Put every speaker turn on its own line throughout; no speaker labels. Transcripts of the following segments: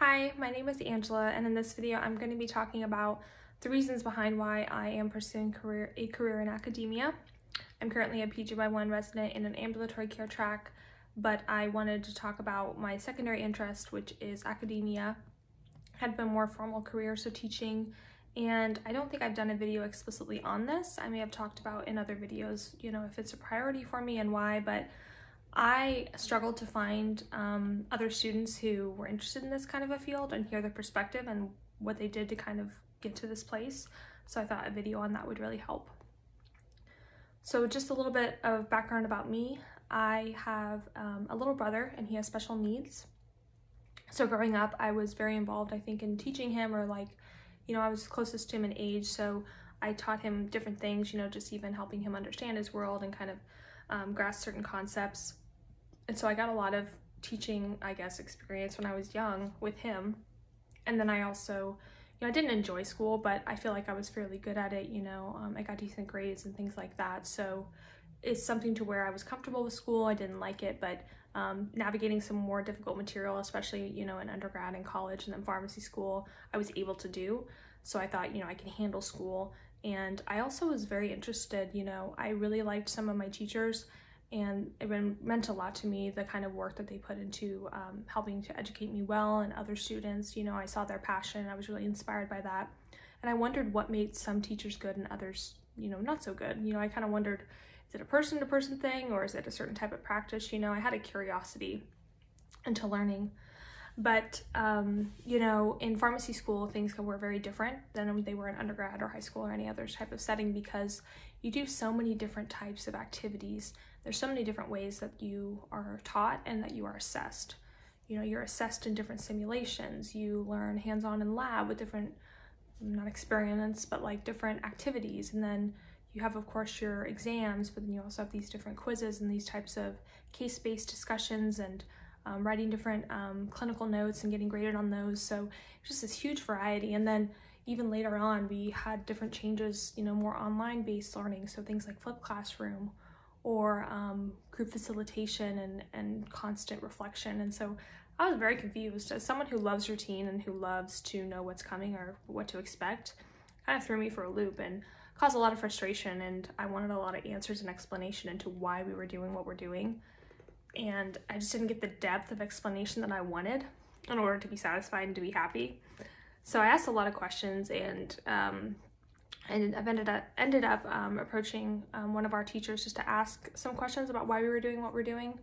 Hi, my name is Angela, and in this video I'm going to be talking about the reasons behind why I am pursuing a career in academia. I'm currently a PGY1 resident in an ambulatory care track, but I wanted to talk about my secondary interest, which is academia. Had been more formal career, so teaching, and I don't think I've done a video explicitly on this. I may have talked about in other videos, if it's a priority for me and why, but I struggled to find other students who were interested in this kind of a field and hear their perspective and what they did to kind of get to this place. So I thought a video on that would really help. So just a little bit of background about me. I have a little brother and he has special needs. So growing up, I was very involved, I think, in teaching him, or I was closest to him in age. So I taught him different things, just even helping him understand his world and kind of grasp certain concepts. And so I got a lot of teaching, experience when I was young with him. And then I also, I didn't enjoy school, but I feel like I was fairly good at it. I got decent grades and things like that. So it's something to where I was comfortable with school. I didn't like it, but navigating some more difficult material, especially, in undergrad and college and then pharmacy school, I was able to do. So I thought, I can handle school. And I also was very interested, I really liked some of my teachers, and it meant a lot to me, the kind of work that they put into helping to educate me well, and other students, I saw their passion and I was really inspired by that. And I wondered what made some teachers good and others, not so good. I kind of wondered, is it a person-to-person thing, or is it a certain type of practice? I had a curiosity into learning. But, in pharmacy school, things were very different than they were in undergrad or high school or any other type of setting, because you do so many different types of activities. There's so many different ways that you are taught and that you are assessed. You're assessed in different simulations. You learn hands-on in lab with different, not experiments, but like different activities. And then you have, of course, your exams, but then you also have these different quizzes and these types of case-based discussions and writing different clinical notes and getting graded on those. So just this huge variety. And then even later on, we had different changes, more online-based learning. So things like flipped classroom or group facilitation and constant reflection. And so I was very confused. As someone who loves routine and who loves to know what's coming or what to expect, kind of threw me for a loop and caused a lot of frustration. And I wanted a lot of answers and explanation into why we were doing what we're doing. And I just didn't get the depth of explanation that I wanted in order to be satisfied and to be happy. So I asked a lot of questions, and I've ended up approaching one of our teachers just to ask some questions about why we were doing what we're doing.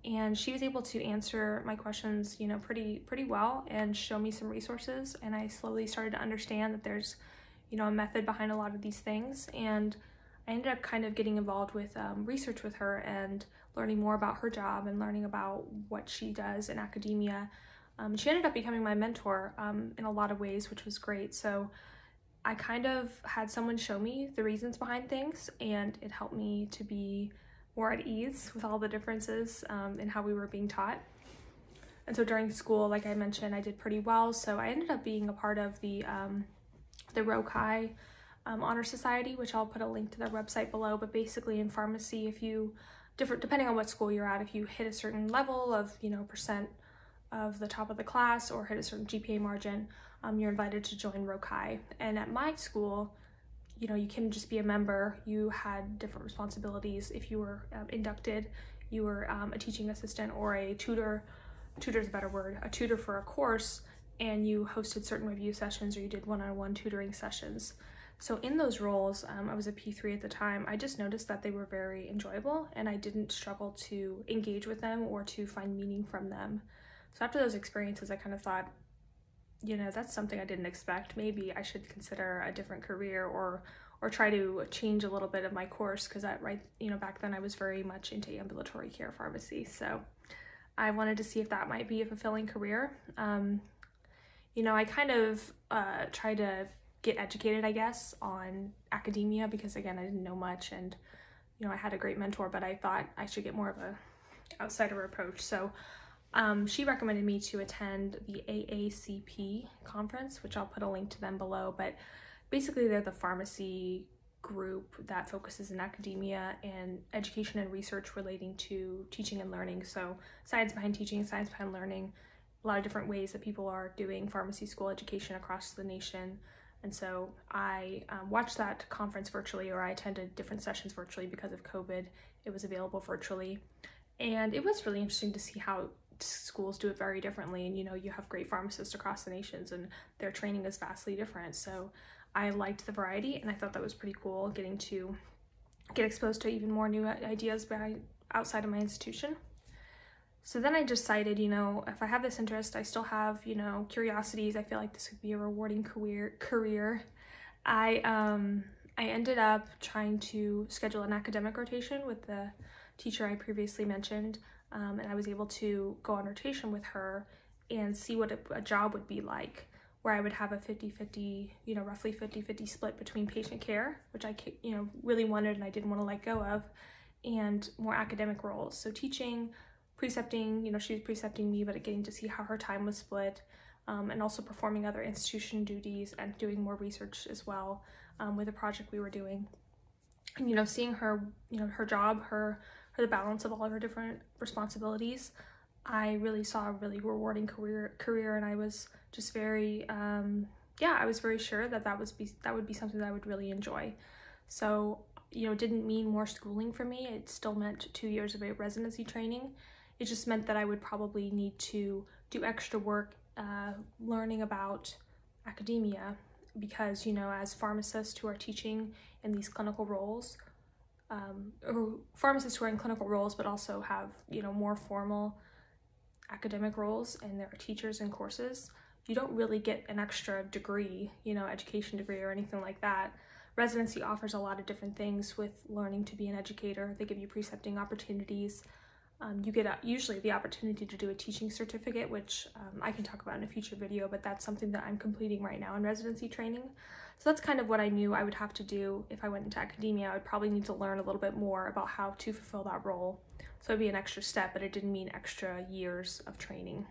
And she was able to answer my questions, pretty well, and show me some resources. And I slowly started to understand that there's, a method behind a lot of these things. And I ended up kind of getting involved with research with her and learning more about her job and learning about what she does in academia. She ended up becoming my mentor in a lot of ways, which was great. So I kind of had someone show me the reasons behind things, and it helped me to be more at ease with all the differences in how we were being taught. And so during school, like I mentioned, I did pretty well. So I ended up being a part of the ROCI Honor Society, which I'll put a link to their website below. But basically in pharmacy, if you, depending on what school you're at, if you hit a certain level of, percent of the top of the class or hit a certain GPA margin, you're invited to join ROCI. And at my school, you can just be a member. You had different responsibilities. If you were inducted, you were a teaching assistant or a tutor. Tutor is a better word, a tutor for a course, and you hosted certain review sessions, or you did one-on-one tutoring sessions. So in those roles, I was a P3 at the time, I just noticed that they were very enjoyable, and I didn't struggle to engage with them or to find meaning from them. So after those experiences, I kind of thought, that's something I didn't expect. Maybe I should consider a different career or try to change a little bit of my course, because back then I was very much into ambulatory care pharmacy. So I wanted to see if that might be a fulfilling career. I kind of tried to get educated, I guess, on academia, because again, I didn't know much, and I had a great mentor, but I thought I should get more of a outsider approach. So she recommended me to attend the AACP conference, which I'll put a link to them below. But basically they're the pharmacy group that focuses in academia and education and research relating to teaching and learning. So science behind teaching, science behind learning, a lot of different ways that people are doing pharmacy school education across the nation. And so I watched that conference virtually, or I attended different sessions virtually because of COVID. It was available virtually. And it was really interesting to see how schools do it very differently. And, you know, you have great pharmacists across the nations and their training is vastly different. So I liked the variety, and I thought that was pretty cool, getting to get exposed to even more new ideas outside of my institution. So then I decided, you know, if I have this interest, I still have, you know, curiosities. I feel like this would be a rewarding career. I ended up trying to schedule an academic rotation with the teacher I previously mentioned, and I was able to go on rotation with her and see what a job would be like, where I would have a 50-50, you know, roughly 50-50 split between patient care, which I, you know, really wanted and I didn't want to let go of, and more academic roles. So teaching, precepting, you know, she was precepting me, but getting to see how her time was split, and also performing other institution duties and doing more research as well with a project we were doing. And, you know, seeing her, you know, her job, the balance of all of her different responsibilities, I really saw a really rewarding career, and I was just very, I was very sure that would be something that I would really enjoy. So, you know, it didn't mean more schooling for me. It still meant 2 years of a residency training. It just meant that I would probably need to do extra work learning about academia, because, you know, as pharmacists who are teaching in these clinical roles, or pharmacists who are in clinical roles but also have, you know, more formal academic roles, and they're teachers in courses, you don't really get an extra degree, you know, education degree or anything like that. Residency offers a lot of different things with learning to be an educator. They give you precepting opportunities. You get usually the opportunity to do a teaching certificate, which I can talk about in a future video, but that's something that I'm completing right now in residency training. So that's kind of what I knew I would have to do if I went into academia. I would probably need to learn a little bit more about how to fulfill that role. So it'd be an extra step, but it didn't mean extra years of training.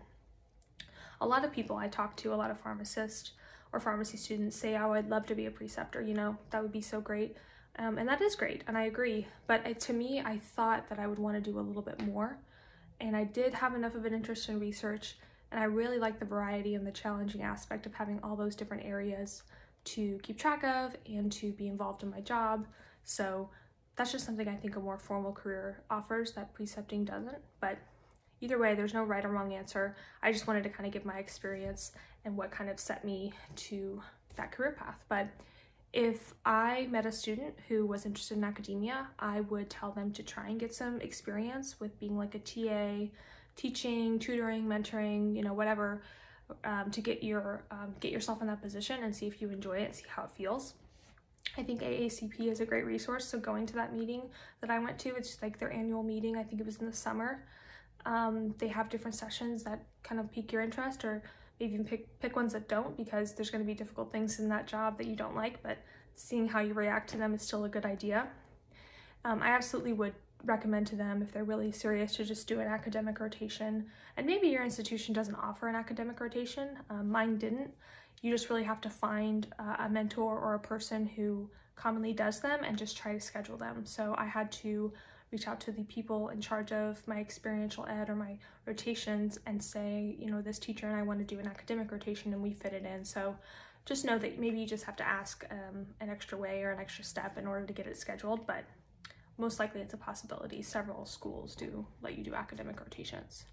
A lot of people I talk to, a lot of pharmacists or pharmacy students say, oh, I'd love to be a preceptor, you know, that would be so great. And that is great, and I agree. But to me, I thought that I would want to do a little bit more. And I did have enough of an interest in research, and I really like the variety and the challenging aspect of having all those different areas to keep track of and to be involved in my job. So that's just something I think a more formal career offers that precepting doesn't. But either way, there's no right or wrong answer. I just wanted to kind of give my experience and what kind of set me to that career path. But if I met a student who was interested in academia, I would tell them to try and get some experience with being like a TA, teaching, tutoring, mentoring, you know, whatever, to get yourself in that position and see if you enjoy it, see how it feels. I think AACP is a great resource. So going to that meeting that I went to, it's like their annual meeting. I think it was in the summer. They have different sessions that kind of pique your interest, or maybe even pick ones that don't, because there's going to be difficult things in that job that you don't like, but seeing how you react to them is still a good idea. I absolutely would recommend to them, if they're really serious, to just do an academic rotation. And maybe your institution doesn't offer an academic rotation. Mine didn't. You just really have to find a mentor or a person who commonly does them and just try to schedule them. So I had to reach out to the people in charge of my experiential ed or my rotations and say, you know, this teacher and I want to do an academic rotation, and we fit it in. So just know that maybe you just have to ask an extra way or an extra step in order to get it scheduled, but most likely it's a possibility. Several schools do let you do academic rotations.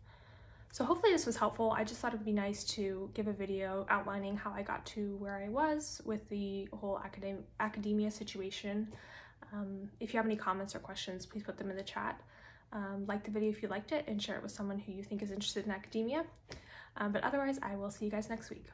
So hopefully this was helpful. I just thought it would be nice to give a video outlining how I got to where I was with the whole academia situation. If you have any comments or questions, please put them in the chat. Like the video if you liked it, and share it with someone who you think is interested in academia. But otherwise, I will see you guys next week.